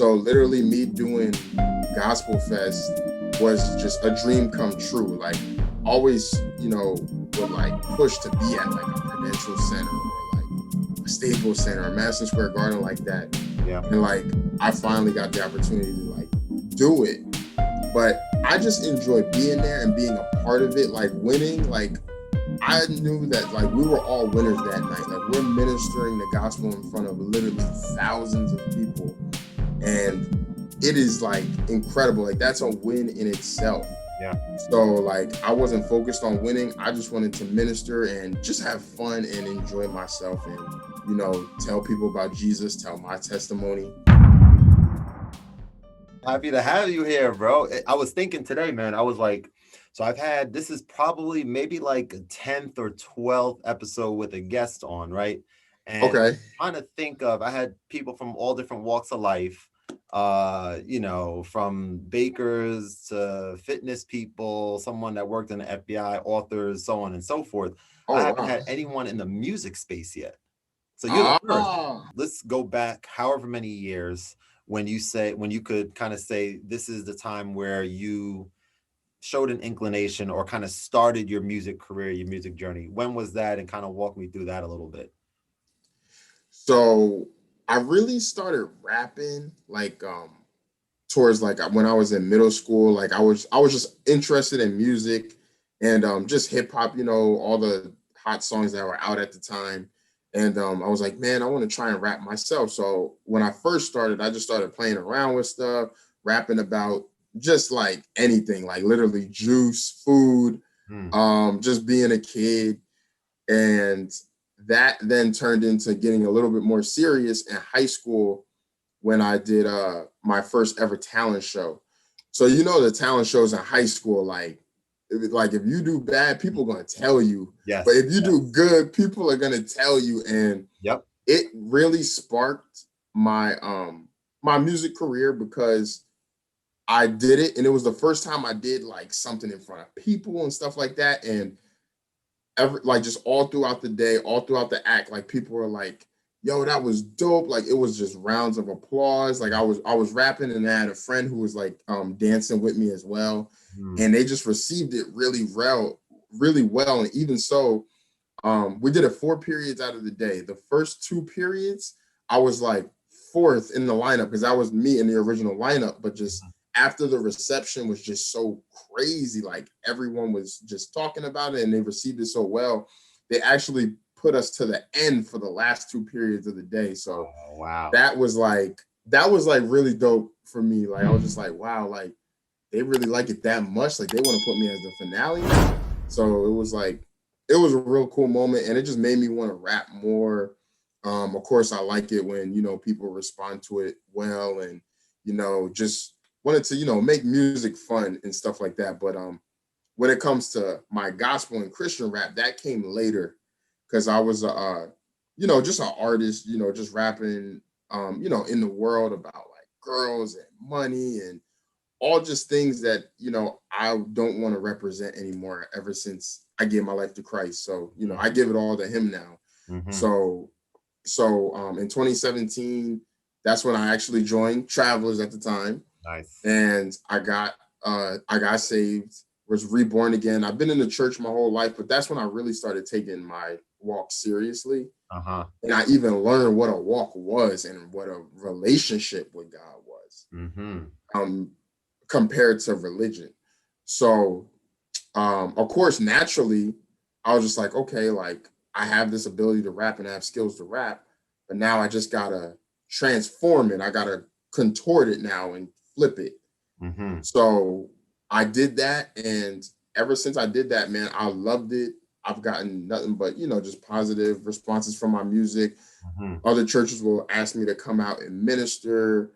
So literally me doing Gospelfest was just a dream come true. Like always, would like push to be at like a Prudential Center or like a Staples Center or Madison Square Garden like that. Yeah. And like I finally got the opportunity to like do it. But I just enjoy being there and being a part of it, like winning. Like I knew that like we were all winners that night. Like we're ministering the gospel in front of literally thousands of people. And it is like incredible. Like that's a win in itself. Yeah. So like I wasn't focused on winning. I just wanted to minister and just have fun and enjoy myself and, tell people about Jesus, tell my testimony. Happy to have you here, bro. I was thinking today, man, I was like, so this is probably maybe like a 10th or 12th episode with a guest on, right? And Okay. trying to think of, I had people from all different walks of life, from bakers to fitness people, someone that worked in the FBI, authors, so on and so forth. Oh, I haven't wow. had anyone in the music space yet. So you're the first. Let's go back however many years when you could kind of say this is the time where you showed an inclination or kind of started your music career, your music journey. When was that? And kind of walk me through that a little bit. So I really started rapping like towards like when I was in middle school. Like I was just interested in music and just hip hop, all the hot songs that were out at the time. And I was like, man, I want to try and rap myself. So when I first started, I just started playing around with stuff, rapping about just like anything, like literally juice, food, just being a kid. And that then turned into getting a little bit more serious in high school when I did my first ever talent show. So the talent shows in high school, like if you do bad, people are gonna tell you. Yes. But if you do good, people are gonna tell you. And it really sparked my my music career because I did it, and it was the first time I did like something in front of people and stuff like that. And just all throughout the day, all throughout the act, like people were like, yo, that was dope. Like it was just rounds of applause. Like I was rapping and I had a friend who was like dancing with me as well. And they just received it really well. And even so, we did it 4 periods out of the day. The first 2 periods, I was like 4th in the lineup because that was me in the original lineup. But just after the reception was just so crazy, like everyone was just talking about it and they received it so well, they actually put us to the end for the last 2 periods of the day. So wow, that was like really dope for me. Like I was just like, wow, like they really like it that much. Like they want to put me as the finale now. So it was a real cool moment, and it just made me want to rap more. Of course, I like it when people respond to it well, and just wanted to make music fun and stuff like that. But when it comes to my gospel and Christian rap, that came later because I was just an artist, just rapping in the world about like girls and money and all just things that I don't want to represent anymore ever since I gave my life to Christ. So I give it all to him now. So in 2017, that's when I actually joined Travelers at the time. Nice. And I got saved, was reborn again. I've been in the church my whole life, but that's when I really started taking my walk seriously. And I even learned what a walk was and what a relationship with God was. Compared to religion. So of course, naturally, I was just like, okay, like I have this ability to rap and I have skills to rap, but now I just gotta transform it. I gotta contort it now and flip it. So I did that, and ever since I did that, man, I loved it. I've gotten nothing but just positive responses from my music. Other churches will ask me to come out and minister.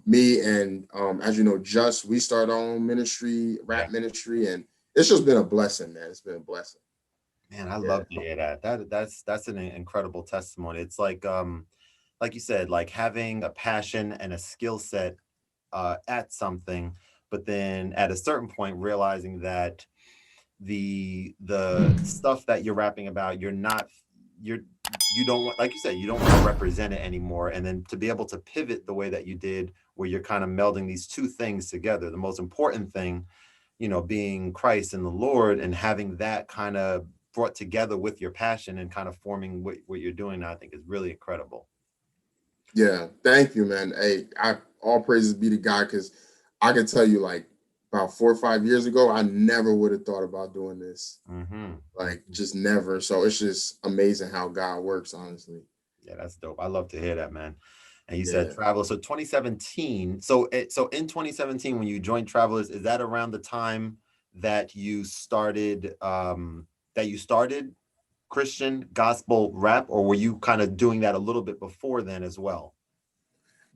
Me and as you know, we start our own ministry, rap ministry, and it's just been a blessing, man. It's been a blessing. Man, I love to hear that. That's an incredible testimony. It's like you said, like having a passion and a skill set at something, but then at a certain point realizing that the stuff that you're rapping about, you're you don't want, like you said, you don't want to represent it anymore. And then to be able to pivot the way that you did, where you're kind of melding these two things together, the most important thing, being Christ and the Lord, and having that kind of brought together with your passion and kind of forming what you're doing now, I think is really incredible. Yeah, thank you, man. Hey, all praises be to God, because I can tell you, like, about 4 or 5 years ago, I never would have thought about doing this. Like, just never. So it's just amazing how God works, honestly. Yeah, that's dope. I love to hear that, man. And you said Travelers. So 2017. So in 2017, when you joined Travelers, is that around the time that you started Christian gospel rap, or were you kind of doing that a little bit before then as well?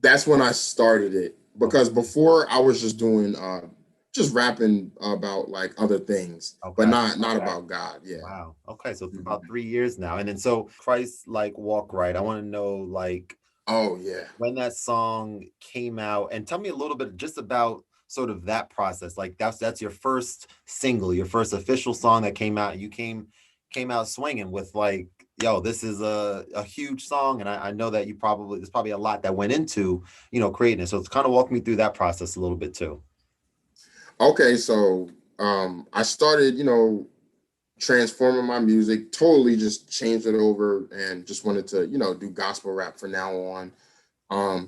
That's when I started it, because before I was just doing just rapping about like other things, but not about God. Yeah. Wow. Okay, so it's about 3 years now. And then so Christ Like Walk Right. I want to know, like, oh yeah, when that song came out, and tell me a little bit just about sort of that process. Like that's your first single, your first official song that came out. You came out swinging with, like, yo, this is a huge song. And I know that there's probably a lot that went into, creating it. So it's kind of walk me through that process a little bit too. Okay, so I started, transforming my music, totally just changed it over and just wanted to, do gospel rap from now on.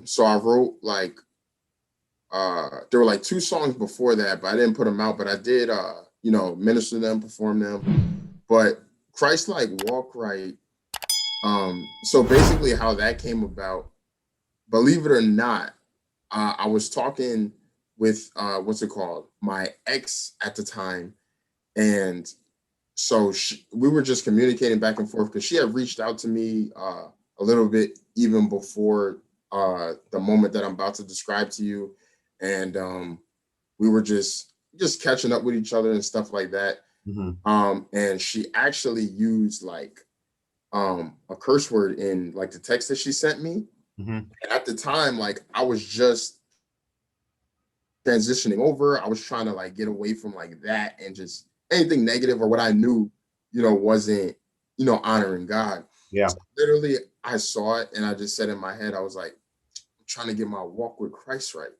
So I wrote like there were like 2 songs before that, but I didn't put them out, but I did minister them, perform them. But Christ Like Walk Right. So basically how that came about, believe it or not, I was talking with what's it called? My ex at the time. And so we were just communicating back and forth, because she had reached out to me a little bit even before the moment that I'm about to describe to you. And we were just catching up with each other and stuff like that. And she actually used like a curse word in like the text that she sent me. And at the time, like, I was just transitioning over. I was trying to like get away from like that and just anything negative or what I knew, wasn't, honoring God. Yeah. So literally, I saw it and I just said in my head, I was like, I'm trying to get my walk with Christ right.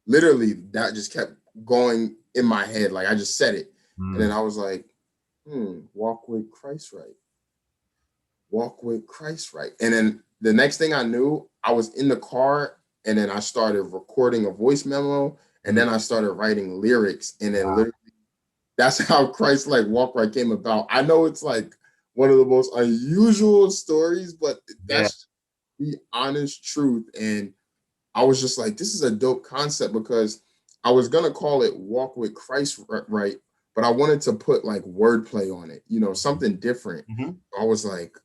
Literally, that just kept going in my head. Like, I just said it. And then I was like, walk with Christ right. Walk with Christ right. And then the next thing I knew, I was in the car, and then I started recording a voice memo, and then I started writing lyrics. And then literally, that's how Christ Like Walk Right came about. I know it's like one of the most unusual stories, but that's the honest truth. And I was just like, this is a dope concept, because I was gonna call it Walk with Christ Right, but I wanted to put like wordplay on it, something different. I was like,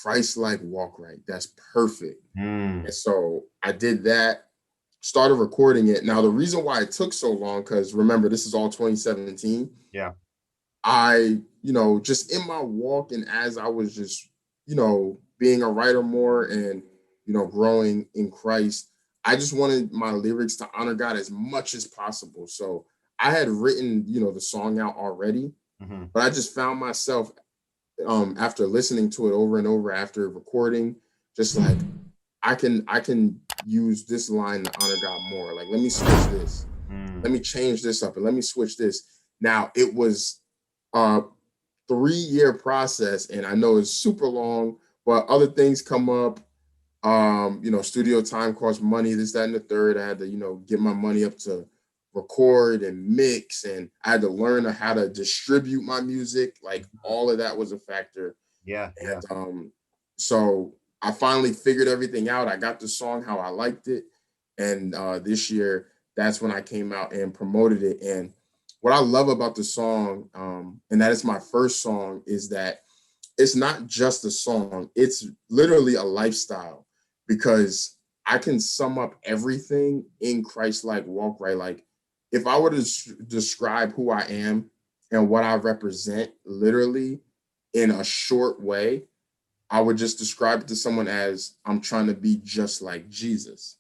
Christ Like Walk Right. That's perfect. And so I did that, started recording it. Now, the reason why it took so long, because remember, this is all 2017. Yeah. I, just in my walk, and as I was just, being a writer more and, growing in Christ, I just wanted my lyrics to honor God as much as possible. So I had written, the song out already, but I just found myself after listening to it over and over after recording, just like, I can use this line to honor God more. Like, let me switch this. Let me change this up and let me switch this. Now, it was a 3-year process, and I know it's super long, but other things come up. Studio time costs money, this, that, and the third. I had to, get my money up to record and mix, and I had to learn how to distribute my music. Like, all of that was a factor. Yeah. And so I finally figured everything out. I got the song how I liked it. And this year, that's when I came out and promoted it. And what I love about the song, and that is my first song, is that it's not just a song, it's literally a lifestyle, because I can sum up everything in Christ Like Walk Right. Like, if I were to describe who I am and what I represent literally in a short way, I would just describe it to someone as, I'm trying to be just like Jesus.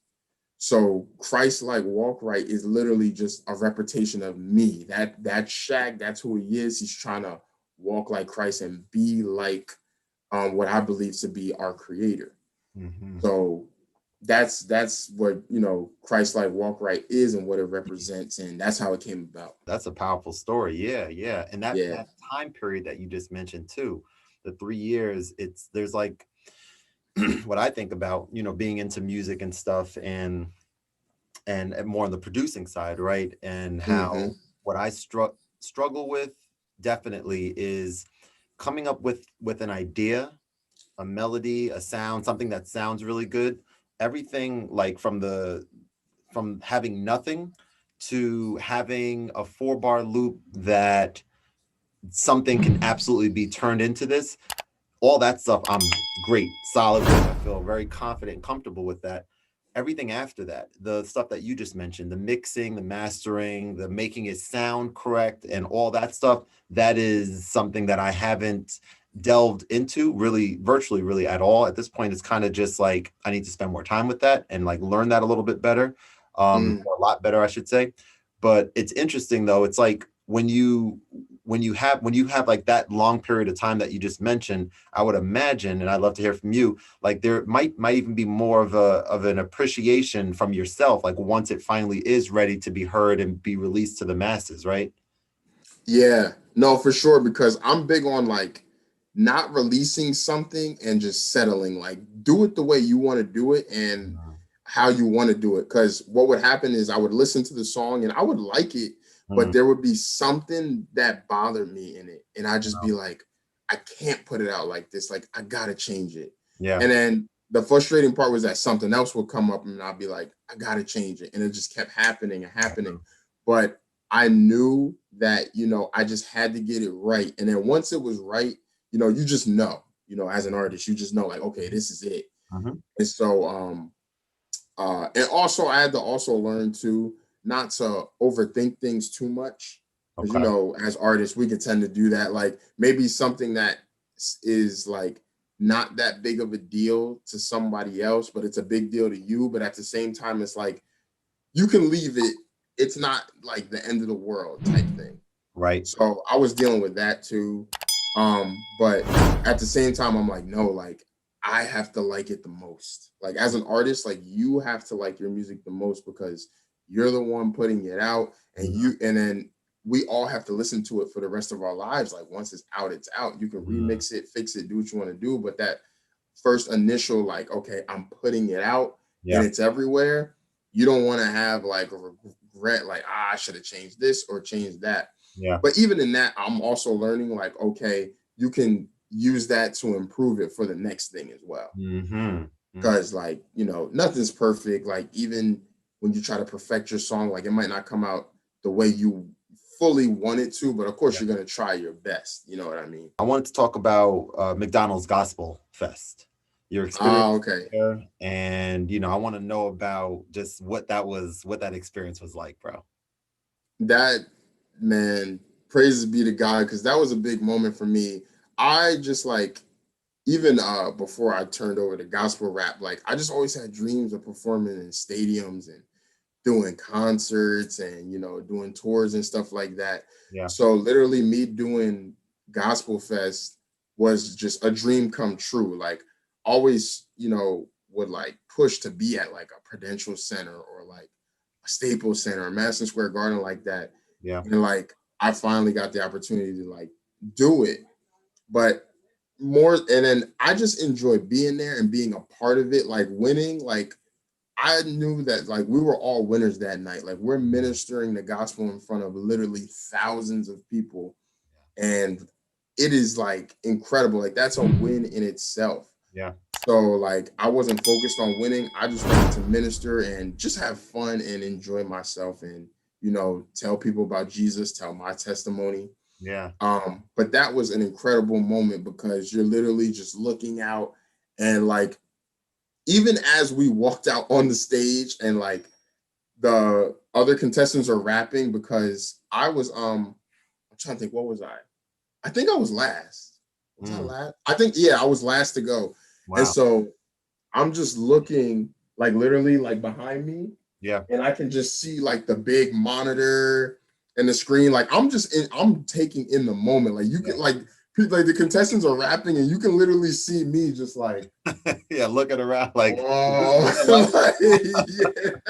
So Christ Like Walk Right is literally just a reputation of me. That Shaq, that's who he is. He's trying to walk like Christ and be like what I believe to be our creator. Mm-hmm. So that's what, you know, Christ-like walk right is and what it represents, and that's how it came about. That's a powerful story. Yeah. And that Yeah. time period that you just mentioned too, the 3 years, there's like what I think about, you know, being into music and stuff, and more on the producing side, right? And how what I struggle with definitely is coming up with an idea, a melody, a sound, something that sounds really good. Everything like from having nothing to having a 4-bar loop that something can absolutely be turned into this. All that stuff, I'm great, solid with. I feel very confident and comfortable with that. Everything after that, the stuff that you just mentioned, the mixing, the mastering, the making it sound correct, and all that stuff, that is something that I haven't delved into really, virtually really at all. At this point, it's kind of just like I need to spend more time with that and like learn that a little bit better, or a lot better, I should say. But it's interesting though. It's like when you have like that long period of time that you just mentioned, I would imagine, and I'd love to hear from you, like there might even be more of an appreciation from yourself, like once it finally is ready to be heard and be released to the masses, right? Yeah, no, for sure, because I'm big on like not releasing something and just settling. Like, do it the way you want to do it and how you want to do it. Because what would happen is I would listen to the song and I would like it, but there would be something that bothered me in it. And I'd just be like, I can't put it out like this. Like, I got to change it. Yeah. And then the frustrating part was that something else would come up and I'd be like, I got to change it. And it just kept happening and happening. But I knew that, you know, I just had to get it right. And then once it was right, you know, you just know, you know, as an artist, you just know like, okay, this is it. And so, and also I had to also learn to not to overthink things too much. Because, you know, as artists, we can tend to do that. Like maybe something that is like not that big of a deal to somebody else, but it's a big deal to you. But at the same time, it's like, you can leave it. It's not like the end of the world type thing. Right. So I was dealing with that too. But at the same time, I'm like, no, like I have to like it the most. Like as an artist, like you have to like your music the most because you're the one putting it out, and and then we all have to listen to it for the rest of our lives. Like once it's out, it's out. You can remix it, fix it, do what you want to do. But that first initial, like, okay, I'm putting it out and it's everywhere. You don't want to have like a regret, like, I should have changed this or changed that. Yeah. But even in that, I'm also learning like, okay, you can use that to improve it for the next thing as well. Because like, you know, nothing's perfect. Like even when you try to perfect your song, like it might not come out the way you fully want it to, but of course you're going to try your best. You know what I mean? I wanted to talk about McDonald's Gospelfest, your experience there, and you know, I want to know about just what that experience was like, bro. That, man, praises be to God, because that was a big moment for me. I just like, even before I turned over to gospel rap, like I just always had dreams of performing in stadiums and doing concerts and, you know, doing tours and stuff like that. Yeah. So literally me doing Gospelfest was just a dream come true. Like always, you know, would like push to be at like a Prudential Center or like a Staples Center or Madison Square Garden like that. Yeah. And like I finally got the opportunity to like do it. But more, and then I just enjoy being there and being a part of it, like winning. Like I knew that like we were all winners that night. Like we're ministering the gospel in front of literally thousands of people, and it is like incredible. Like that's a win in itself. Yeah. So like I wasn't focused on winning. I just wanted to minister and just have fun and enjoy myself, and, you know, tell people about Jesus, tell my testimony. Yeah. But that was an incredible moment because you're literally just looking out, and like even as we walked out on the stage and like the other contestants are rapping, because I was I'm trying to think, what was I think I was last. Was I last? I think, yeah, I was last to go. Wow. And so I'm just looking like literally like behind me. Yeah. And I can just see like the big monitor and the screen. Like I'm taking in the moment. Like you can like like the contestants are rapping and you can literally see me just like yeah, looking around like, oh, like, yeah,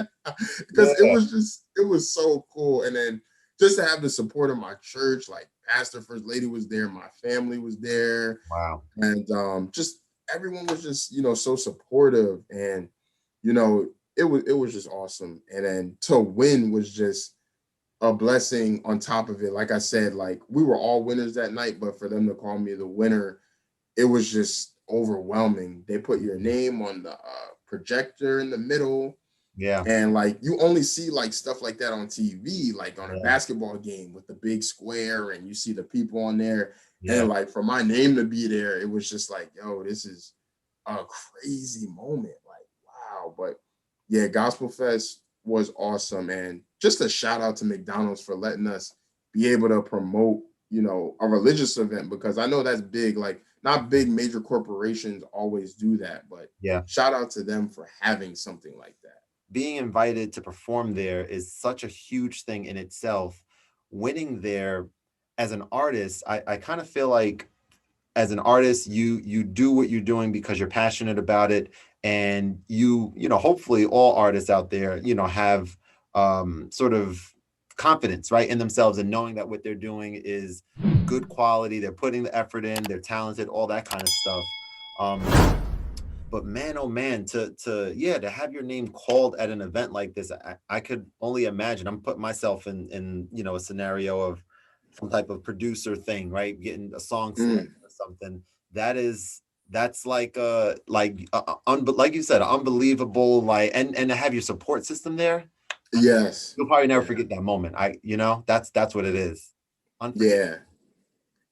because it was so cool. And then just to have the support of my church, like pastor, first lady was there, my family was there. Wow. And just everyone was just, you know, so supportive, and you know, it was just awesome. And then to win was just a blessing on top of it. Like I said, like we were all winners that night, but for them to call me the winner, it was just overwhelming. They put your name on the projector in the middle. Yeah. And like you only see like stuff like that on TV, like on a basketball game with the big square, and you see the people on there. Yeah. And like for my name to be there, it was just like, yo, this is a crazy moment. Like, wow. But yeah, Gospelfest was awesome. And just a shout out to McDonald's for letting us be able to promote, you know, a religious event, because I know that's big. Like, not big major corporations always do that, but yeah, shout out to them for having something like that. Being invited to perform there is such a huge thing in itself. Winning there as an artist, I kind of feel like as an artist, you do what you're doing because you're passionate about it. And you know, hopefully all artists out there, you know, have sort of confidence, right, in themselves, and knowing that what they're doing is good quality. They're putting the effort in, they're talented, all that kind of stuff. But man, oh man, to have your name called at an event like this, I could only imagine. I'm putting myself in you know, a scenario of some type of producer thing, right? Getting a song selected or something. That's like like you said, unbelievable. Like, and to have your support system there. Yes, You'll probably never forget that moment. You know, that's what it is.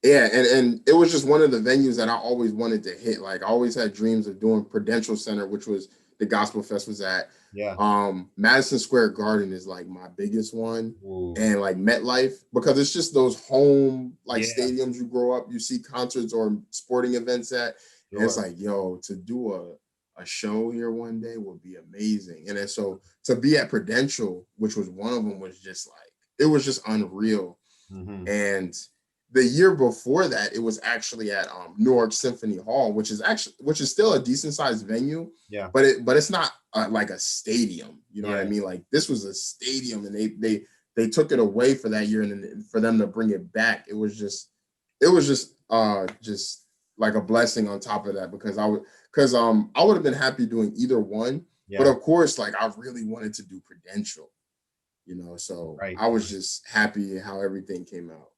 Yeah, and it was just one of the venues that I always wanted to hit. Like, I always had dreams of doing Prudential Center, which was the Gospelfest was at. Yeah. Madison Square Garden is like my biggest one. Ooh. And like MetLife, because it's just those home like stadiums you grow up, you see concerts or sporting events at. Sure. And it's like, yo, to do a show here one day would be amazing. And then so to be at Prudential, which was one of them, was just like, it was just unreal. Mm-hmm. And the year before that, it was actually at Newark Symphony Hall, which is still a decent sized venue. Yeah. But it's not like a stadium. You know what I mean? Like, this was a stadium, and they took it away for that year, and then for them to bring it back, it was just like a blessing on top of that, because I would have been happy doing either one. Yeah. But of course, like, I really wanted to do Prudential, you know. So I was just happy how everything came out.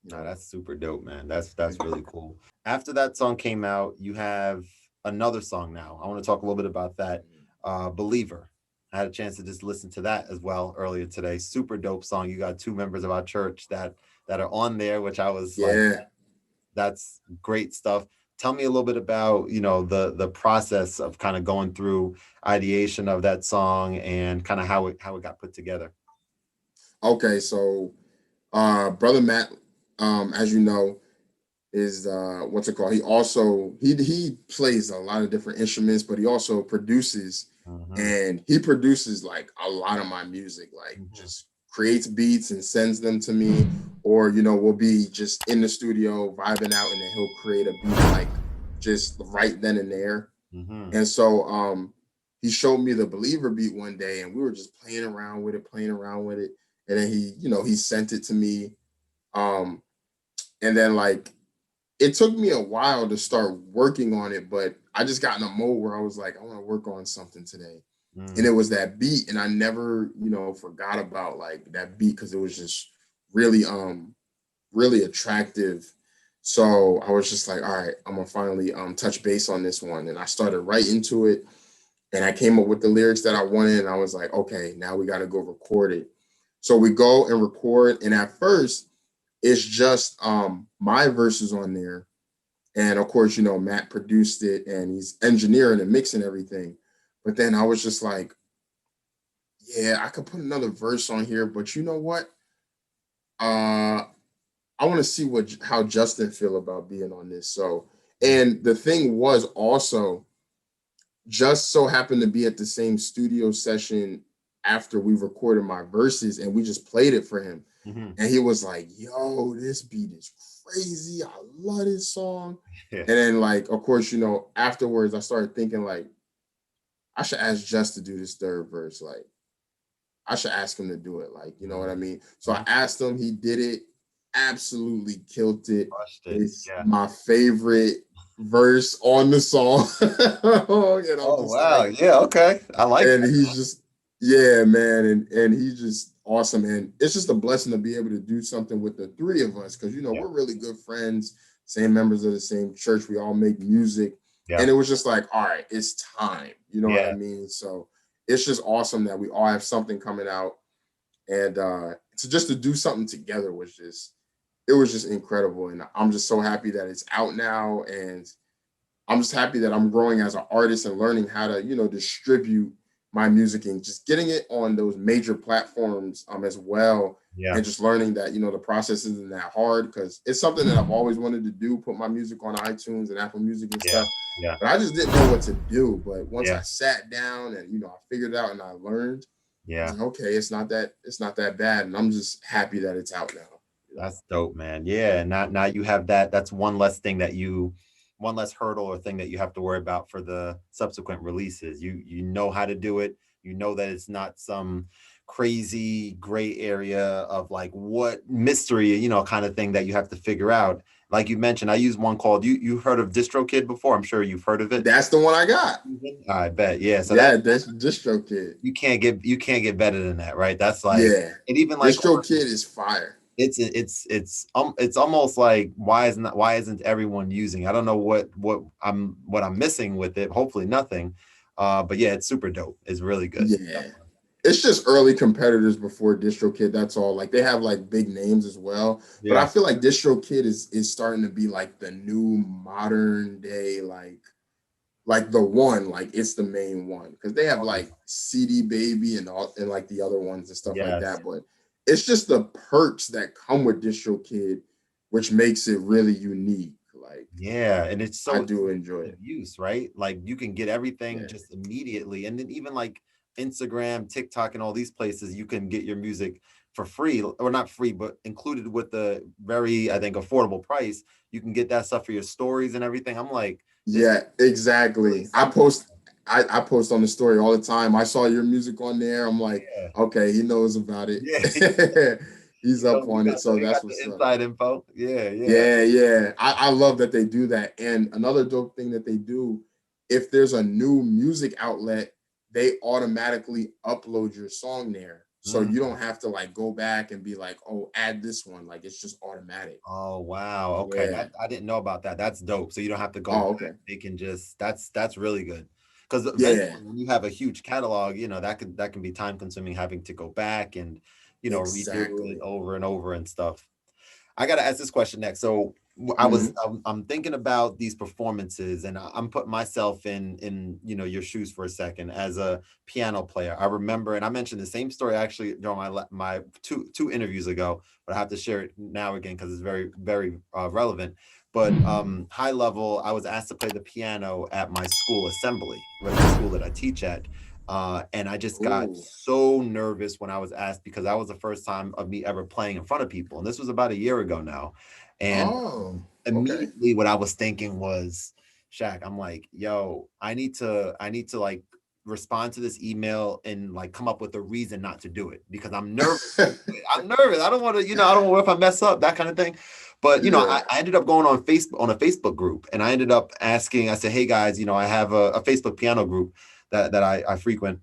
No, that's super dope, man. That's really cool. After that song came out, you have another song now. I want to talk a little bit about that. Believer. I had a chance to just listen to that as well earlier today. Super dope song. You got two members of our church that are on there, which I was like, that's great stuff. Tell me a little bit about, you know, the process of kind of going through ideation of that song and kind of how it got put together. Okay, so Brother Matt, as you know, is what's it called? He also he plays a lot of different instruments, but he also produces, and he produces like a lot of my music, like just creates beats and sends them to me, or you know, we'll be just in the studio vibing out, and then he'll create a beat like just right then and there. And so he showed me the Believer beat one day, and we were just playing around with it, and then he sent it to me. And then like it took me a while to start working on it, but I just got in a mode where I was like, I want to work on something today. And it was that beat, and I never, forgot about like that beat, because it was just really really attractive. So I was just like, all right, I'm gonna finally touch base on this one. And I started right into it, and I came up with the lyrics that I wanted, and I was like, okay, now we got to go record it. So we go and record, and at first it's just my verses on there. And of course, Matt produced it, and he's engineering and mixing everything. But then I was just like, yeah, I could put another verse on here, but you know what? I want to see how Justin feel about being on this. So, and the thing was also, just so happened to be at the same studio session after we recorded my verses, and we just played it for him. And he was like, yo, this beat is crazy. I love this song. And then, like, of course, you know, afterwards, I started thinking, like, I should ask Just to do this third verse. Like, I should ask him to do it. Like, you know what I mean? So I asked him, he did it, absolutely killed it. It's my favorite verse on the song. You know, oh, wow. Like, yeah, okay. I like and that. He's just, yeah, man. And he's just awesome. And it's just a blessing to be able to do something with the three of us, because, you know, we're really good friends, same members of the same church. We all make music. And it was just like, all right, it's time. You know what I mean? So it's just awesome that we all have something coming out. And to do something together was just, it was just incredible. And I'm just so happy that it's out now. And I'm just happy that I'm growing as an artist and learning how to, you know, distribute my music and just getting it on those major platforms as well. And just learning that, you know, the process isn't that hard, because it's something that I've always wanted to do, put my music on iTunes and Apple Music and stuff. But I just didn't know what to do. But once I sat down and, you know, I figured it out and I learned, I was like, okay, it's not that bad. And I'm just happy that it's out now. That's dope, man. Yeah. And now you have that. That's one less hurdle or thing that you have to worry about for the subsequent releases. You know how to do it. You know that it's not some crazy gray area of like what mystery, you know, kind of thing that you have to figure out. Like you mentioned, I use one called, you heard of DistroKid before? I'm sure you've heard of it. That's the one I got. I bet. Yeah. So that's DistroKid. You can't get better than that, right? That's like, and even like DistroKid is fire. It's almost like, why isn't everyone using? I don't know what I'm missing with it. Hopefully nothing. But yeah, it's super dope. It's really good. Yeah. It's just early competitors before DistroKid. That's all. Like, they have like big names as well. But I feel like DistroKid is starting to be like the new modern day, like the one, like it's the main one, because they have like CD Baby and like the other ones and stuff like that. But it's just the perks that come with DistroKid, which makes it really unique. Like, and it's so, I do enjoy it. Use, right? Like, you can get everything just immediately, and then even like Instagram, TikTok, and all these places, you can get your music for free, or not free, but included with the very, I think, affordable price. You can get that stuff for your stories and everything. I'm like, exactly. I post on the story all the time. I saw your music on there. I'm like, okay, he knows about it. He's up on it. So that's what's up. Inside info. Yeah. I love that they do that. And another dope thing that they do, if there's a new music outlet, they automatically upload your song there. So you don't have to like go back and be like, oh, add this one. Like, it's just automatic. Oh, wow. Okay. I didn't know about that. That's dope. So you don't have to go. Oh, okay. They can just, that's really good. Because when you have a huge catalog, you know, that can be time consuming, having to go back and, you know, redo it over and over and stuff. I got to ask this question next. So I'm thinking about these performances, and I'm putting myself in, you know, your shoes for a second as a piano player. I remember, and I mentioned the same story actually during my two interviews ago, but I have to share it now again because it's very, very relevant. But high level, I was asked to play the piano at my school assembly, right, the school that I teach at. And I just got so nervous when I was asked, because that was the first time of me ever playing in front of people. And this was about a year ago now. And immediately what I was thinking was, Shaq, I'm like, yo, I need to like respond to this email and like come up with a reason not to do it, because I'm nervous. I'm nervous. I don't want to, you know, I don't know if I mess up, that kind of thing. But, you know, I ended up going on a Facebook group, and I ended up asking, I said, hey guys, you know, I have a Facebook piano group that I frequent.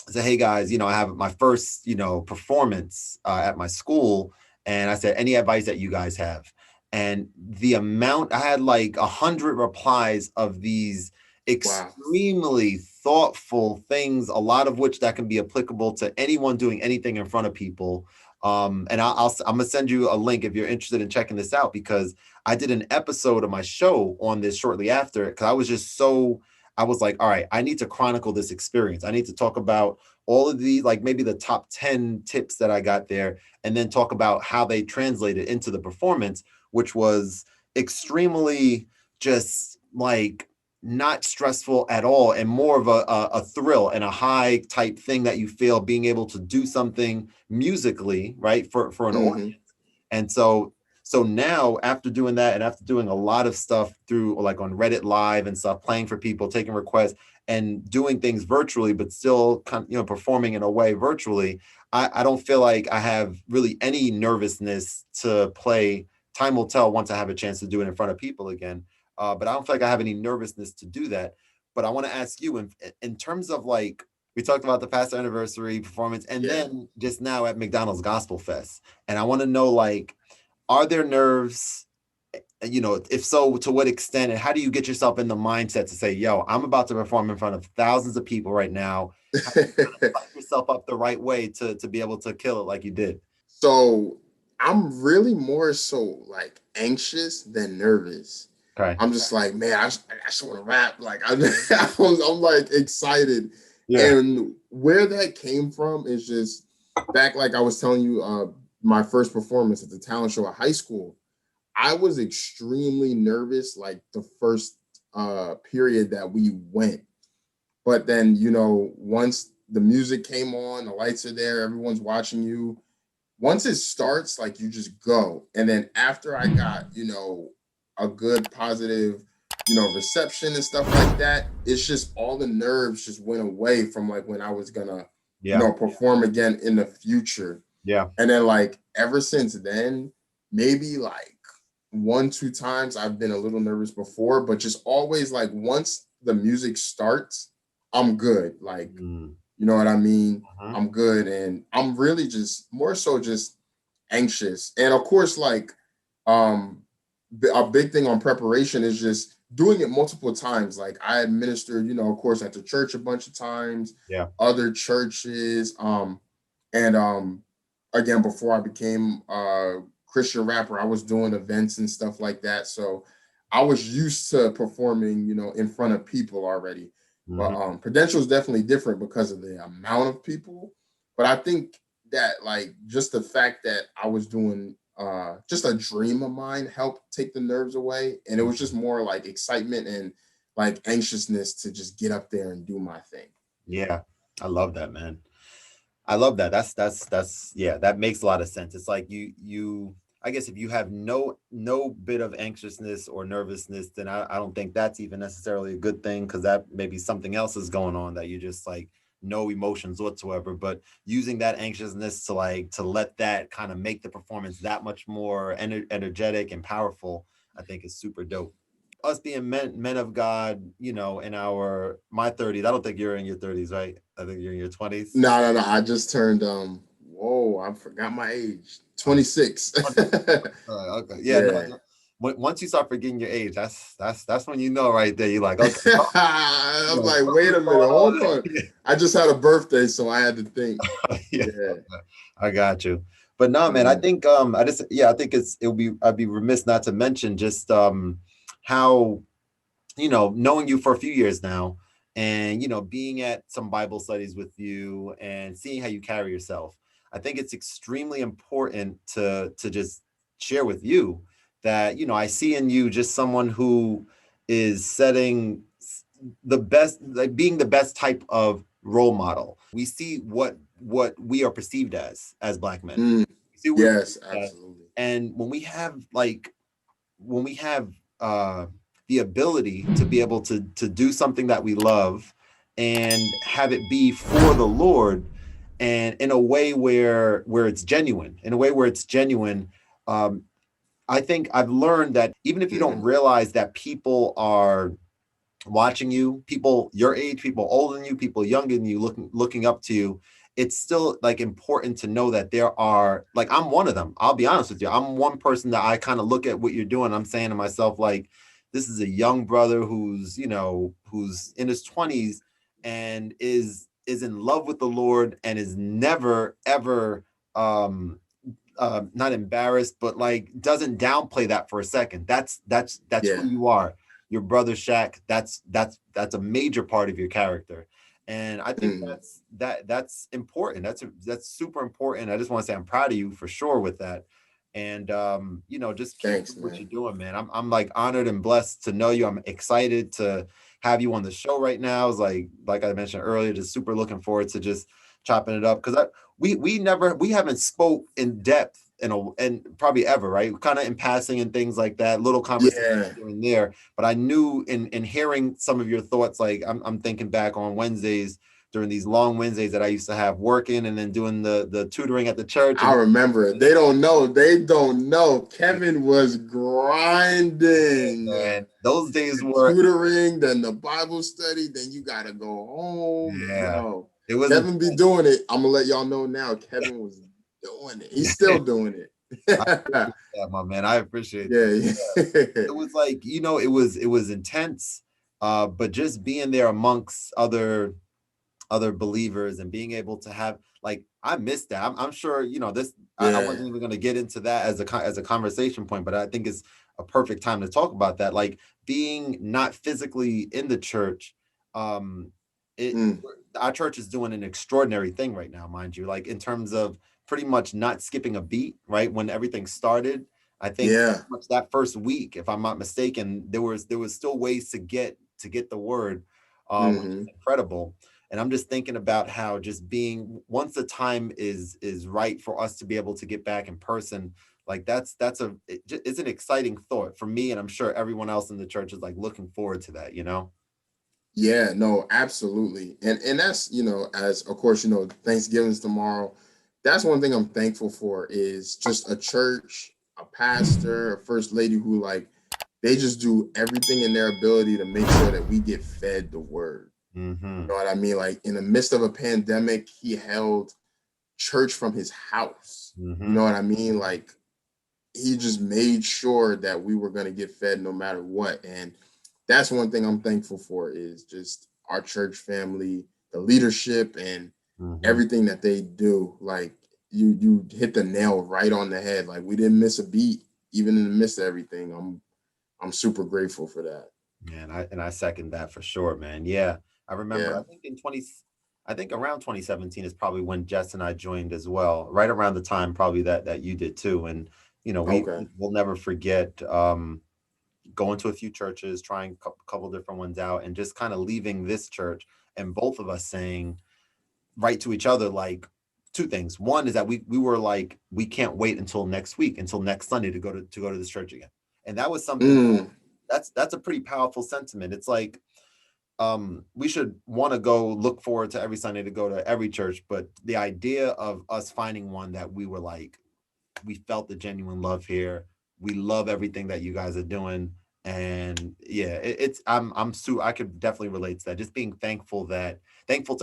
I said, hey guys, you know, I have my first, you know, performance at my school. And I said, any advice that you guys have? And the amount, I had like 100 replies of these extremely thoughtful things, a lot of which that can be applicable to anyone doing anything in front of people. And I'm gonna send you a link if you're interested in checking this out, because I did an episode of my show on this shortly after, because I was like, all right, I need to chronicle this experience. I need to talk about all of the, like maybe the top 10 tips that I got there, and then talk about how they translated into the performance, which was extremely just like not stressful at all, and more of a thrill and a high type thing that you feel being able to do something musically, right, for an audience. And so now, after doing that and after doing a lot of stuff through like on Reddit Live and stuff, playing for people, taking requests and doing things virtually, but still kind of, you know, performing in a way virtually, I don't feel like I have really any nervousness to play. Time will tell once I have a chance to do it in front of people again. But I don't feel like I have any nervousness to do that. But I want to ask you, in terms of like, we talked about the past anniversary performance, and then just now at McDonald's Gospelfest. And I want to know, like, are there nerves? You know, if so, to what extent? And how do you get yourself in the mindset to say, yo, I'm about to perform in front of thousands of people right now? How do you kind of psych yourself up the right way to be able to kill it like you did? So I'm really more so like anxious than nervous. Okay. I'm just like, man, I just want to rap. Like I'm like excited. Yeah. And where that came from is just back, like I was telling you, my first performance at the talent show at high school. I was extremely nervous, like the first period that we went. But then, you know, once the music came on, the lights are there, everyone's watching you. Once it starts, like you just go. And then after I got, you know, a good positive, you know, reception and stuff like that, it's just all the nerves just went away from like when I was gonna, you know, perform again in the future. Yeah. And then like ever since then, maybe like 1-2 times I've been a little nervous before, but just always like once the music starts, I'm good. Like, you know what I mean? I'm good. And I'm really just more so just anxious. And of course, like a big thing on preparation is just doing it multiple times. Like I administered, you know, of course, at the church a bunch of times, other churches, and again, before I became a Christian rapper, I was doing events and stuff like that. So I was used to performing, you know, in front of people already. But Prudential is definitely different because of the amount of people. But I think that like just the fact that I was doing just a dream of mine helped take the nerves away. And it was just more like excitement and like anxiousness to just get up there and do my thing. Yeah. I love that, man. I love that. That's yeah, that makes a lot of sense. It's like you I guess if you have no bit of anxiousness or nervousness, then I don't think that's even necessarily a good thing, because that maybe something else is going on that you just like no emotions whatsoever. But using that anxiousness to like to let that kind of make the performance that much more energetic and powerful, I think is super dope. Us being men of God, you know, in my 30s. I don't think you're in your 30s, right? I think you're in your 20s. No. I just turned whoa, I forgot my age. 26. Okay. Yeah. No, once you start forgetting your age, that's when you know right there. You're like, okay. I was like, wait a minute, hold on. I just had a birthday, so I had to think. Yeah. I got you. But no, man, I think I think I'd be remiss not to mention just how, you know, knowing you for a few years now, and, you know, being at some Bible studies with you and seeing how you carry yourself, I think it's extremely important to just share with you that, you know, I see in you just someone who is setting the best, like being the best type of role model. We see what we are perceived as Black men. Yes, absolutely. And when we have the ability to be able to do something that we love and have it be for the Lord, and in a way where it's genuine, I think I've learned that even if you don't realize that people are watching you, people your age, people older than you, people younger than you, looking up to you, it's still like important to know that there are, like, I'm one of them. I'll be honest with you. I'm one person that I kind of look at what you're doing. I'm saying to myself, like, this is a young brother who's, you know, who's in his 20s and is in love with the Lord and is never ever not embarrassed, but like doesn't downplay that for a second. That's who you are. Your brother Shaq, that's a major part of your character. And I think that's important. That's super important. I just want to say I'm proud of you for sure with that. And just keep Thanks, doing what man. you're doing, man. I'm like honored and blessed to know you. I'm excited to have you on the show right now. It's like I mentioned earlier, just super looking forward to just chopping it up, because we haven't spoke in depth and probably ever, right? Kind of in passing and things like that, little conversations Yeah. here and there. But I knew in hearing some of your thoughts, like I'm thinking back on Wednesdays, during these long Wednesdays that I used to have working and then doing the tutoring at the church. I And remember it. They don't know. Kevin was grinding. man, those days The were, tutoring, then the Bible study, then you gotta go home. yeah, Yo, it wasn't. Kevin be doing it. I'm gonna let y'all know now. Kevin was doing it. He's still doing it. I appreciate that, my man. I appreciate that. Yeah, It was like, it was intense, but just being there amongst other believers and being able to have, like, I missed that. I'm sure this. I yeah. wasn't even going to get into that as a conversation point, but I think it's a perfect time to talk about that. Like, being not physically in the church, it our church is doing an extraordinary thing right now, mind you, like in terms of pretty much not skipping a beat. Right when everything started, I think Yeah. much that first week, if I'm not mistaken, there was still ways to get the word, which is incredible. And I'm just thinking about how, just being, once the time is right for us to be able to get back in person, like it's an exciting thought for me, and I'm sure everyone else in the church is like looking forward to that. Yeah, no, absolutely. And that's, as of course, Thanksgiving's tomorrow. That's one thing I'm thankful for, is just a church, a pastor, a first lady who, like, they just do everything in their ability to make sure that we get fed the word. You know what I mean? Like, in the midst of a pandemic, he held church from his house. You know what I mean? Like, he just made sure that we were going to get fed no matter what. And that's one thing I'm thankful for, is just our church family, the leadership, and everything that they do. Like, you hit the nail right on the head. Like, we didn't miss a beat, even in the midst of everything. I'm super grateful for that. Man, I second that for sure, man. Yeah, I remember. Yeah. I think around 2017 is probably when Jess and I joined as well. Right around the time, probably that you did too. And Okay. we'll never forget going to a few churches, trying a couple different ones out, and just kind of leaving this church, and both of us saying right to each other, like, two things. One is that we were like, we can't wait until next week, until next Sunday, to go to this church again. And that was something that's a pretty powerful sentiment. It's like, we should want to go look forward to every Sunday to go to every church, but the idea of us finding one that we were like, we felt the genuine love here. We love everything that you guys are doing. And yeah, I could definitely relate to that. Just being thankful to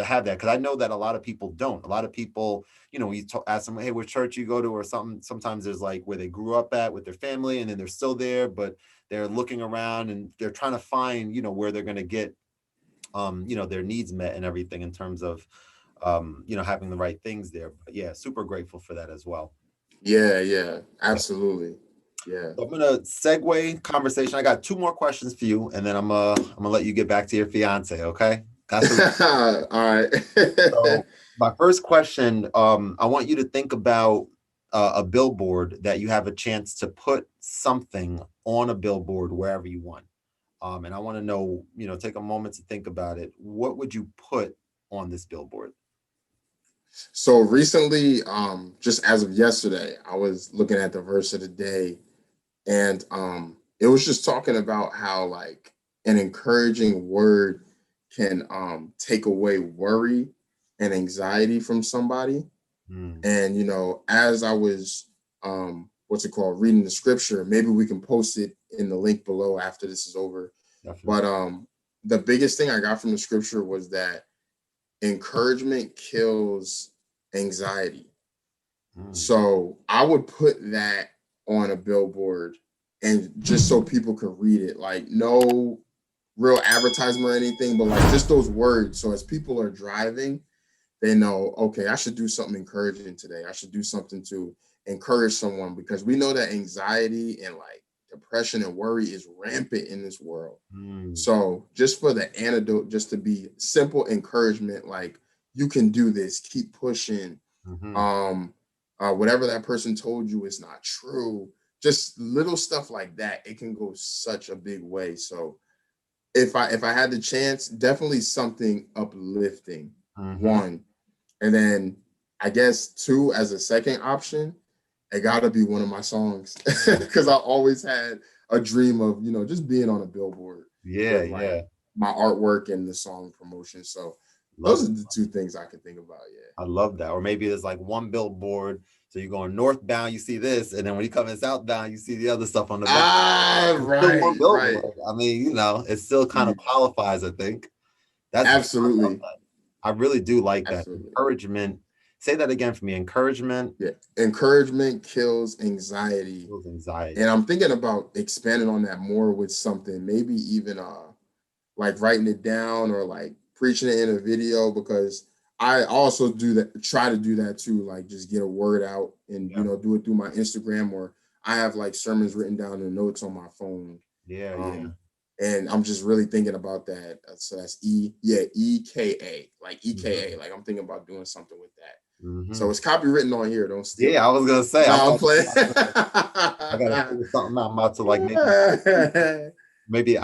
have that. Cause I know that a lot of people don't. A lot of people, when you ask them, hey, which church you go to or something, sometimes there's like where they grew up at with their family, and then they're still there, but they're looking around and they're trying to find, where they're going to get, their needs met and everything, in terms of, having the right things there. But yeah, super grateful for that as well. Yeah, absolutely. Yeah. So I'm gonna segue conversation. I got two more questions for you, and then I'm gonna let you get back to your fiance. Okay? All right. So my first question, I want you to think about a billboard that you have a chance to put something on a billboard wherever you want. And I want to know, take a moment to think about it. What would you put on this billboard? So recently, just as of yesterday, I was looking at the verse of the day, and it was just talking about how, like, an encouraging word can take away worry and anxiety from somebody. And as I was what's it called, reading the scripture, maybe we can post it in the link below after this is over. Definitely. But the biggest thing I got from the scripture was that encouragement kills anxiety. So I would put that on a billboard, and just so people could read it, like, no real advertisement or anything, but like just those words. So as people are driving, they know, okay, I should do something encouraging today. I should do something to encourage someone, because we know that anxiety and, like, depression and worry is rampant in this world. So just for the antidote, just to be simple encouragement, like, you can do this, keep pushing. Whatever that person told you is not true. Just little stuff like that. It can go such a big way. So if I had the chance, definitely something uplifting. One. And then I guess two, as a second option, it gotta be one of my songs. Because I always had a dream of, just being on a billboard with like my artwork and the song promotion. So those are the two things I can think about. Yeah. I love that. Or maybe there's like one billboard. So you're going northbound, you see this, and then when you come in southbound, you see the other stuff on the back. Right. I mean, it still kind of qualifies, I think. That's absolutely. I really do like that. Encouragement. Say that again for me. Encouragement. Yeah. Encouragement kills anxiety. And I'm thinking about expanding on that more with something, maybe even like writing it down or like preaching it in a video, because I also try to do that too, like just get a word out and do it through my Instagram, or I have like sermons written down in notes on my phone. And I'm just really thinking about that. So that's EKA, like EKA. Like I'm thinking about doing something with that. So it's copywritten on here. Don't steal. Yeah, I was gonna say. I'm playing. I gotta figure something out. I'm about to like maybe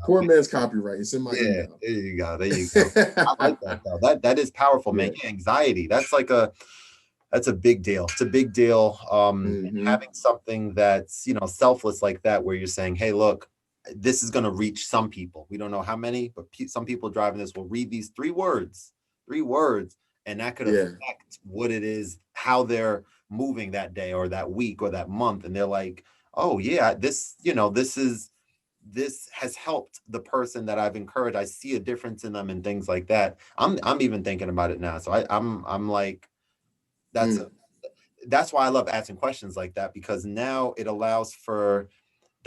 poor man's copyright. It's in my email. There you go. I like that though. That is powerful, man. Anxiety. That's a big deal. It's a big deal. Having something that's selfless like that, where you're saying, hey, look, this is going to reach some people. We don't know how many, but some people driving this will read these three words, and that could affect what it is, how they're moving that day or that week or that month. And they're like, oh yeah, this has helped the person that I've encouraged. I see a difference in them and things like that. I'm even thinking about it now. So I'm like, that's why I love asking questions like that, because now it allows for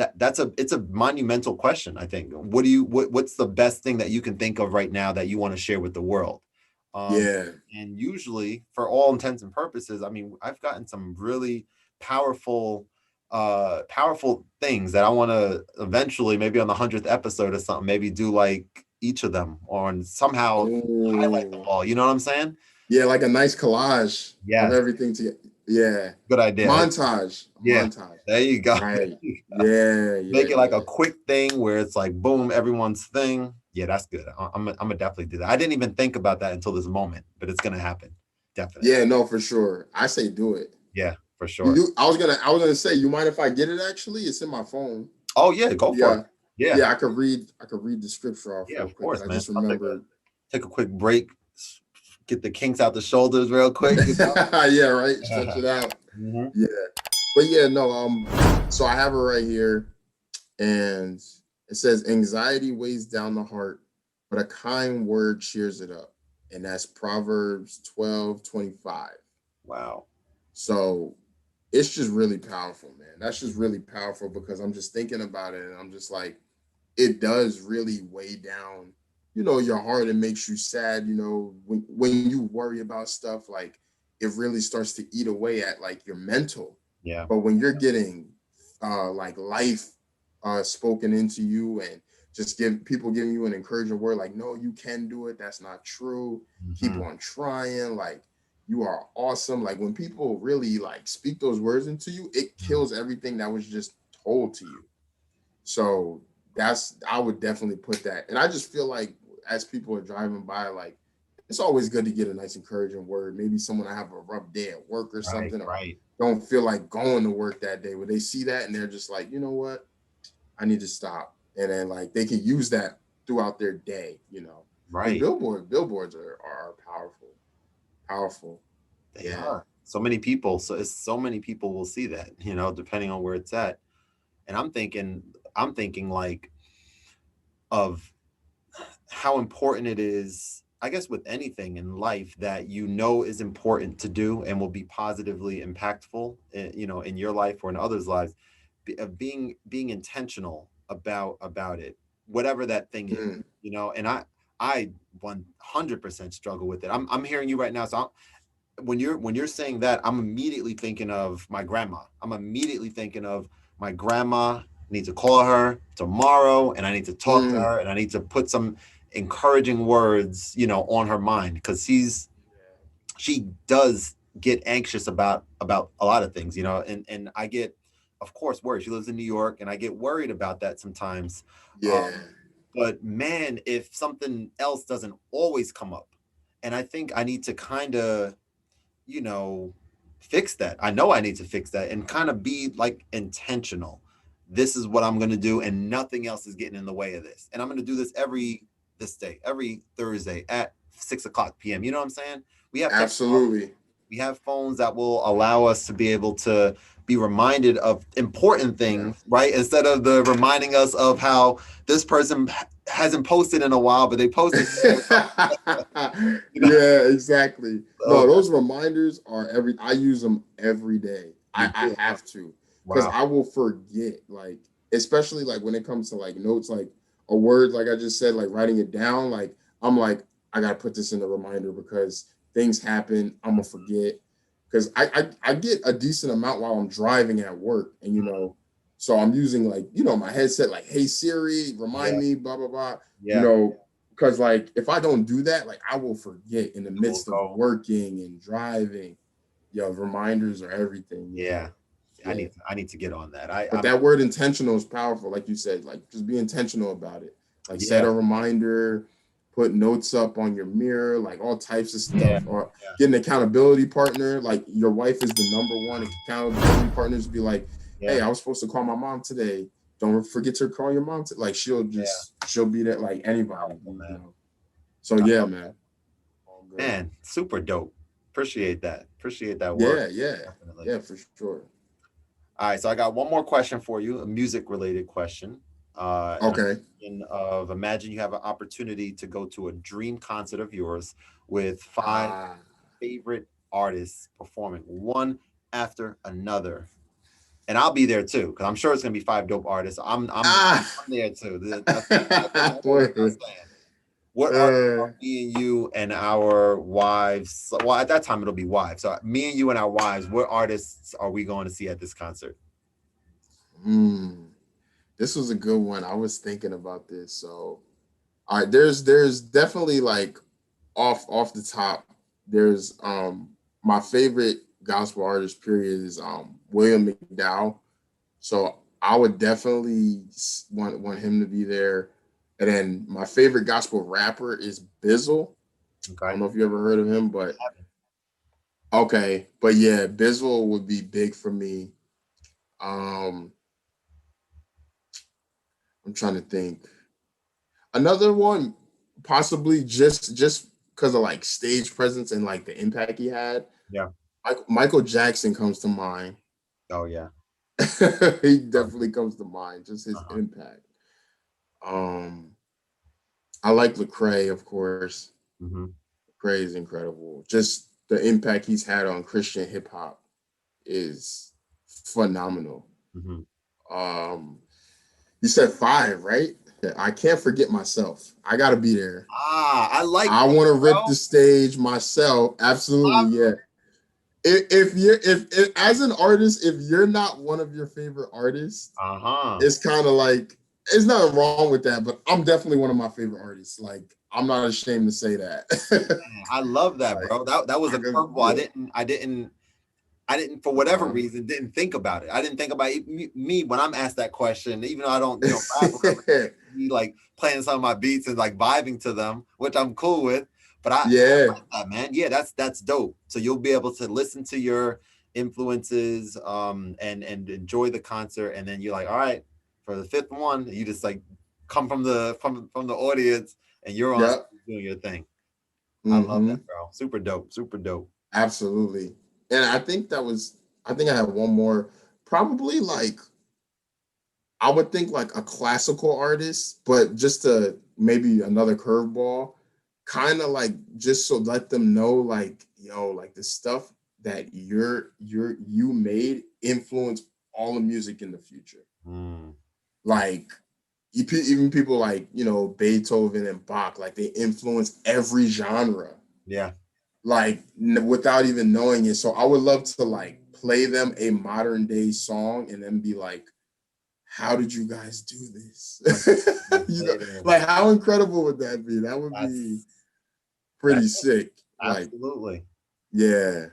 it's a monumental question. I think. What's the best thing that you can think of right now that you want to share with the world? And usually, for all intents and purposes, I mean, I've gotten some really powerful things that I want to eventually, maybe on the 100th episode or something, maybe do like each of them or somehow highlight them all. You know what I'm saying? Yeah, like a nice collage of everything together. Yeah. Good idea. Montage. There you go. Right. Yeah. Make it like a quick thing where it's like, boom, everyone's thing. Yeah, that's good. I'm gonna definitely do that. I didn't even think about that until this moment, but it's gonna happen. Definitely. Yeah, no, for sure. I say do it. Yeah, for sure. I was gonna say, you mind if I get it? Actually, it's in my phone. Oh yeah, go for it. Yeah. I could read the scripture off. Yeah, of course, man. I just remembered. Take a quick break. Get the kinks out the shoulders real quick. Yeah, right. Stretch it out. Yeah, but yeah, no. So I have it right here, and it says, "Anxiety weighs down the heart, but a kind word cheers it up," and that's Proverbs 12:25. Wow. So it's just really powerful, man. That's just really powerful, because I'm just thinking about it, and I'm just like, it does really weigh down your heart and makes you sad. When you worry about stuff, like it really starts to eat away at like your mental. Yeah. But when you're getting like life spoken into you, and just giving you an encouraging word, like, no, you can do it. That's not true. Keep on trying. Like, you are awesome. Like, when people really like speak those words into you, it kills everything that was just told to you. So I would definitely put that. And I just feel like, as people are driving by, like, it's always good to get a nice encouraging word. Maybe someone I have a rough day at work or something, or don't feel like going to work that day, where they see that and they're just like, you know what, I need to stop. And then like they can use that throughout their day, Right. Billboards are powerful. They are. So many people. So many people will see that, depending on where it's at. And I'm thinking like of how important it is, I guess, with anything in life that is important to do and will be positively impactful, in your life or in others' lives, being intentional about it, whatever that thing is, and I 100% struggle with it. I'm hearing you right now. So when you're saying that, I'm immediately thinking of my grandma. I'm immediately thinking of my grandma. I need to call her tomorrow, and I need to talk to her, and I need to put some encouraging words, on her mind, because she does get anxious about a lot of things, you know, and I get, of course, worried. She lives in New York, and I get worried about that sometimes. Yeah. But man, if something else doesn't always come up, and I think I need to kind of, you know, fix that. I know I need to fix that and kind of be like intentional. This is what I'm going to do, and nothing else is getting in the way of this. And I'm going to do this every Thursday at 6 o'clock p.m. You know what I'm saying? We have Absolutely. We have phones that will allow us to be able to be reminded of important things, right? Instead of the reminding us of how this person hasn't posted in a while, but they posted. You know? Yeah, exactly. No, those reminders are I use them every day. I have to, because I will forget, like, especially like when it comes to like notes, like a word, like I just said, like writing it down, like I'm like, I gotta put this in the reminder because things happen. I'm gonna forget, because I get a decent amount while I'm driving at work, and you know, so I'm using, like, you know, my headset, like, hey Siri, remind me, blah blah blah. You know, because like if I don't do that, like I will forget in the midst of working and driving. Yo, reminders are everything. Yeah. I need to get on that. But that word intentional is powerful, like you said. Like, just be intentional about it. Like, set a reminder, put notes up on your mirror, like all types of stuff. Or get an accountability partner. Like, your wife is the #1 accountability partner. Be like, hey, I was supposed to call my mom today. Don't forget to call your mom. Like, she'll be there, like anybody. You know? So yeah, man. Man, super dope. Appreciate that work. Yeah, for sure. All right, so I got one more question for you, a music related question. Okay. Imagine you have an opportunity to go to a dream concert of yours with 5 favorite artists performing one after another. And I'll be there too, because I'm sure it's gonna be 5 dope artists. I'm there too. What are me and you and our wives? Well, at that time it'll be wives. So me and you and our wives, what artists are we going to see at this concert? This was a good one. I was thinking about this. So, all right, there's definitely, like, off the top, there's my favorite gospel artist period is William McDowell. So I would definitely want him to be there. And then my favorite gospel rapper is Bizzle. Okay. I don't know if you ever heard of him, but okay. But yeah, Bizzle would be big for me. I'm trying to think. Another one, possibly just because of like stage presence and like the impact he had. Yeah. Michael Jackson comes to mind. Oh yeah. He definitely comes to mind, just his impact. I like Lecrae, of course. Lecrae is incredible. Just the impact he's had on Christian hip hop is phenomenal. You said 5, right? I can't forget myself. I gotta be there. I want to rip the stage myself. Absolutely, yeah. If as an artist, if you're not one of your favorite artists, it's kind of like, there's nothing wrong with that, but I'm definitely one of my favorite artists. Like, I'm not ashamed to say that. I love that, bro. That was a curveball. I didn't for whatever reason didn't think about it. I didn't think about me when I'm asked that question, even though I don't, you know, rap, me like playing some of my beats and like vibing to them, which I'm cool with. But I like that, man. Yeah, that's dope. So you'll be able to listen to your influences and enjoy the concert, and then you're like, all right, for the 5th one, you just like come from the audience and you're on doing your thing. I love that, bro. Super dope. Super dope. Absolutely. And I think I have one more, probably, like, I would think like a classical artist, but just maybe another curveball, kind of like, just so let them know, like, yo, like, the stuff that you made influence all the music in the future. Like, even people like, you know, Beethoven and Bach, like, they influence every genre. Yeah. Like, without even knowing it. So I would love to like play them a modern day song and then be like, how did you guys do this? You know, like, how incredible would that be? That would be pretty sick. Absolutely. Like, yeah,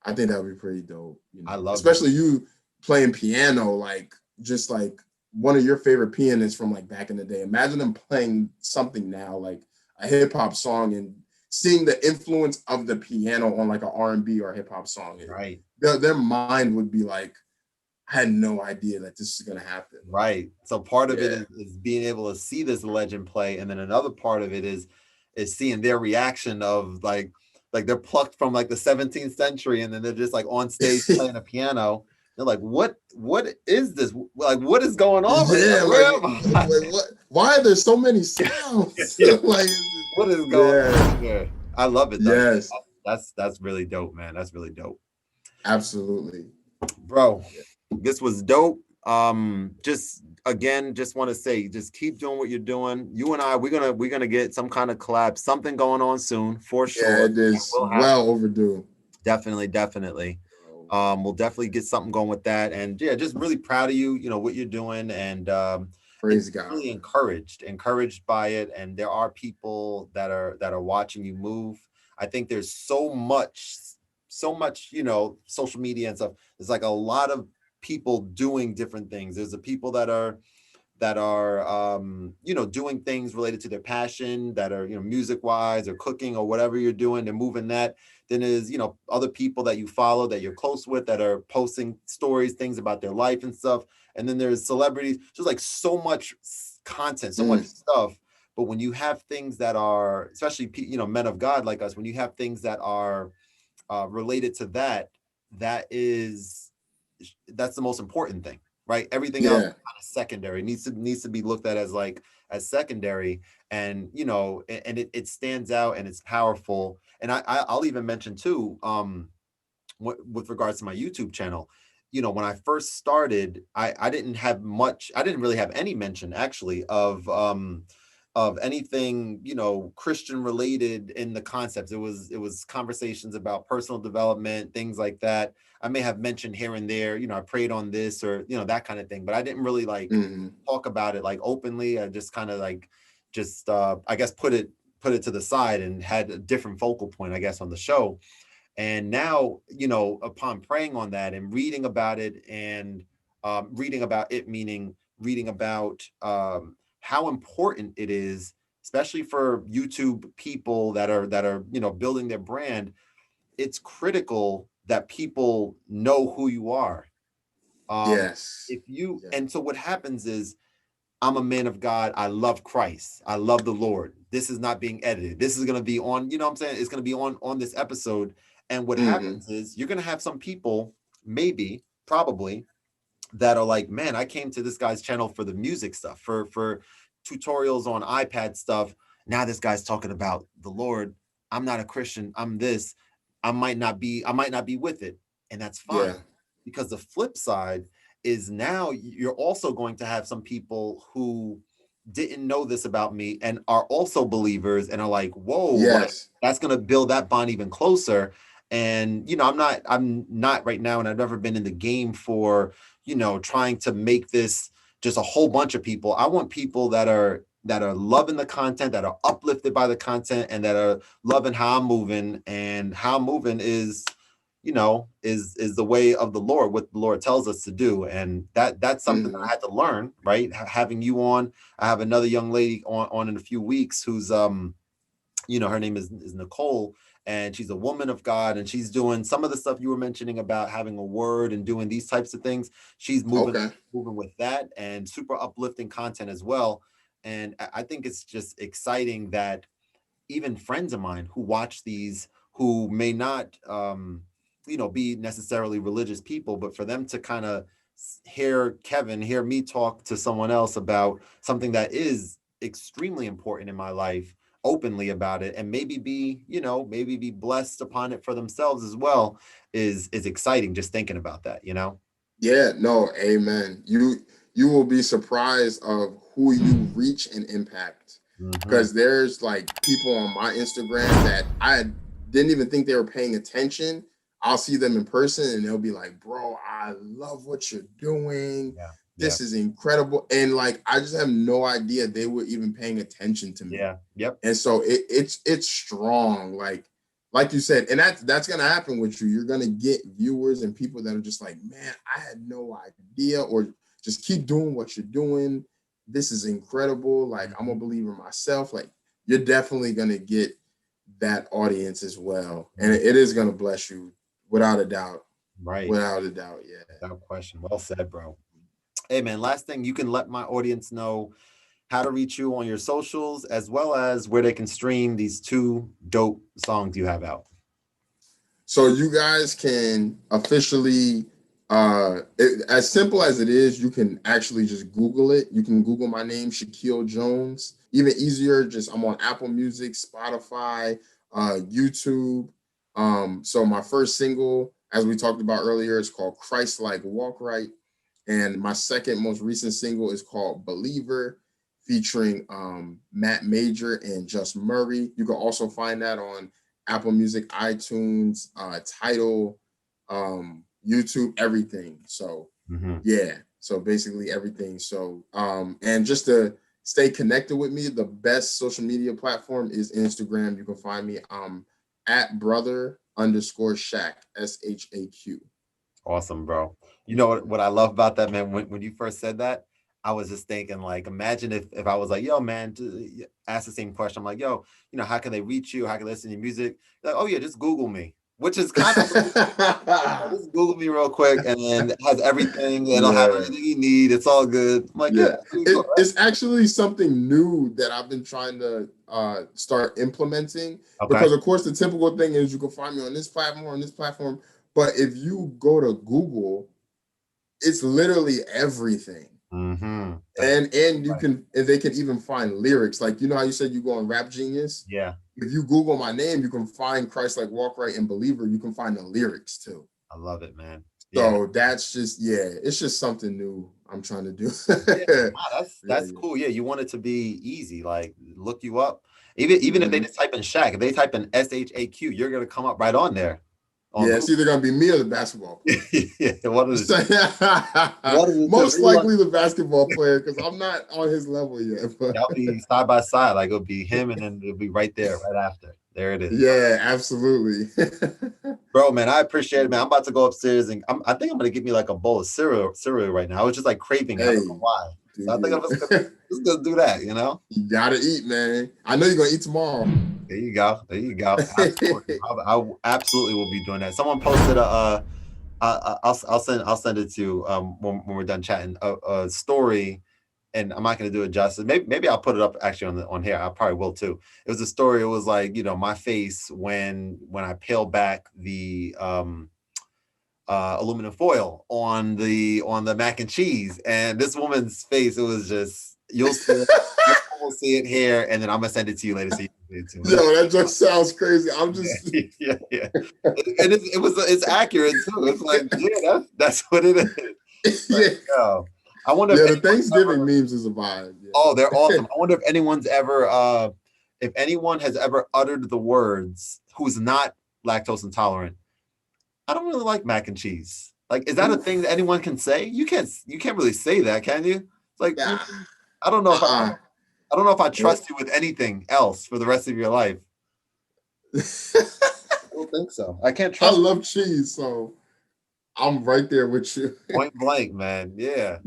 I think that would be pretty dope. I love especially you playing piano, like just like one of your favorite pianists from like back in the day. Imagine them playing something now, like a hip hop song, and seeing the influence of the piano on like an R&B or hip hop song. Right. Their mind would be like, I had no idea that this is gonna happen. Right. So part of it is being able to see this legend play, and then another part of it is seeing their reaction of like they're plucked from like the 17th century, and then they're just like on stage playing a piano. They're like, what is this? Like, what is going on? Like what? Why are there so many sounds? Like, what is going on here? I love it though. Yes. That's really dope, man. That's really dope. Absolutely. Bro, this was dope. Just want to say, just keep doing what you're doing. You and I, we're gonna get some kind of collab, something going on soon for sure. Yeah, it is well overdue. Definitely. We'll definitely get something going with that. And yeah, just really proud of you, what you're doing, and praise God. Really encouraged by it. And there are people that are watching you move. I think there's so much, social media and stuff. There's like a lot of people doing different things. There's the people that are doing things related to their passion, that are music wise or cooking or whatever you're doing, they're moving that. Then there's other people that you follow, that you're close with, that are posting stories, things about their life and stuff. And then there's celebrities. There's like so much content, so much stuff. But when you have things that are, especially men of God like us, when you have things that are related to that, that's the most important thing, right? Everything else is kind of secondary. It needs to be looked at as secondary, and and it stands out and it's powerful. And I'll even mention too, with regards to my YouTube channel, when I first started, I didn't really have any mention actually of anything Christian related in the concepts. It was conversations about personal development, things like that. I may have mentioned here and there, I prayed on this, or that kind of thing, but I didn't really talk about it like openly. I just kind of I guess put it to the side and had a different focal point, I guess, on the show. And now, upon praying on that and reading about it, and reading about it, meaning reading about how important it is, especially for YouTube people that are building their brand. It's critical that people know who you are. Yes. And so what happens is, I'm a man of God. I love Christ. I love the Lord. This is not being edited. This is going to be on, what I'm saying? It's going to be on this episode. And what happens is, you're going to have some people, probably, that are like, man, I came to this guy's channel for the music stuff, for tutorials on iPad stuff. Now this guy's talking about the Lord. I'm not a Christian. I'm this. I might not be with it. And that's fine. Because the flip side is, now you're also going to have some people who didn't know this about me and are also believers, and are like, whoa, that's going to build that bond even closer. And, I'm not right now, and I've never been in the game for, trying to make this just a whole bunch of people. I want people that are loving the content, that are uplifted by the content, and that are loving how I'm moving. And how I'm moving is, is the way of the Lord, what the Lord tells us to do. And that's something that I had to learn, right? Having you on. I have another young lady on in a few weeks who's, her name is Nicole, and she's a woman of God, and she's doing some of the stuff you were mentioning about having a word and doing these types of things. She's moving with that, and super uplifting content as well. And I think it's just exciting that even friends of mine who watch these, who may not, be necessarily religious people, but for them to kind of hear me talk to someone else about something that is extremely important in my life, openly about it, and maybe be blessed upon it for themselves as well, is exciting, just thinking about that. Yeah, no, amen. You will be surprised of who you reach and impact, because there's like people on my Instagram that I didn't even think they were paying attention. I'll see them in person and they'll be like, bro, I love what you're doing. This is incredible. And like, I just have no idea they were even paying attention to me. Yep. And so it's strong. Like like you said, and that's gonna happen with you. You're gonna get viewers and people that are just like, man, I had no idea, or just keep doing what you're doing. This is incredible. Like, I'm a believer myself. Like, you're definitely gonna get that audience as well, and it is gonna bless you without a doubt. Right. Without a doubt. Yeah. Without question. Well said, bro. Hey, man, last thing, you can let my audience know how to reach you on your socials, as well as where they can stream these 2 dope songs you have out. So you guys can officially, as simple as it is, you can actually just Google it. You can Google my name, Shaquille Jones. Even easier, just I'm on Apple Music, Spotify, YouTube. So my first single, as we talked about earlier, is called Christ Like Walk Right. And my second most recent single is called Believer, featuring Matt Major and Just Murray. You can also find that on Apple Music, iTunes, Tidal, YouTube, everything. So yeah, so basically everything. So and just to stay connected with me, the best social media platform is Instagram. You can find me at brother_Shaq, SHAQ. Awesome, bro. You know what I love about that, man? When you first said that, I was just thinking, like, imagine if I was like, yo, man, ask the same question. I'm like, yo, you know, how can they reach you? How can they listen to your music? Like, oh yeah, just Google me, which is kind of just Google me real quick, and then it has everything. It'll have everything you need. It's all good. I'm like, yeah. It's actually something new that I've been trying to start implementing. Because of course the typical thing is you can find me on this platform, but if you go to Google, it's literally everything. And you can, and they can even find lyrics. Like, you know how you said you go on Rap Genius? Yeah. If you Google my name, you can find Christ Like Walk Right and Believer. You can find the lyrics too. I love it, man. So that's just, it's just something new I'm trying to do. That's cool. Yeah, you want it to be easy, like look you up. Even if they just type in Shaq, if they type in SHAQ, you're gonna come up right on there. It's either gonna be me or the basketball player. Most likely the basketball player, because I'm not on his level yet. But that'll be side by side, like it'll be him, and then it'll be right there, right after. There it is. Yeah, absolutely. Bro, man, I appreciate it, man. I'm about to go upstairs, and I think I'm gonna get me like a bowl of cereal right now. I was just like craving it. I don't know why. So I think I'm just gonna do that, you know? You gotta eat, man. I know you're gonna eat tomorrow. There you go. Absolutely. I absolutely will be doing that. Someone posted I'll send it to you when we're done chatting, a story, and I'm not gonna do it justice. Maybe I'll put it up actually on here. I probably will too. It was a story. It was like, you know, my face when I peel back the aluminum foil on the mac and cheese, and this woman's face, it was just, you'll see it here, and then I'm gonna send it to you later so you can see it too. Yo, that just sounds crazy. I'm just yeah. And it's accurate too. It's like, yeah, that's what it is. Like, yo, I wonder the Thanksgiving memes is a vibe. Yeah. Oh, they're awesome. I wonder if anyone's ever if anyone has ever uttered the words, who's not lactose intolerant, I don't really like mac and cheese. Like, is that a thing that anyone can say? You can't really say that, can you? It's like, I don't know if I don't know if I trust you with anything else for the rest of your life. I don't think so. I can't trust. I love cheese, so I'm right there with you. Point blank, man. Yeah.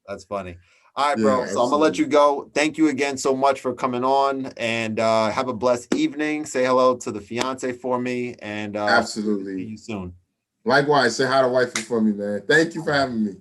That's funny. All right, bro. So absolutely. I'm gonna let you go. Thank you again so much for coming on, and have a blessed evening. Say hello to the fiance for me, and absolutely. See you soon. Likewise, say hi to wifey for me, man. Thank you for having me.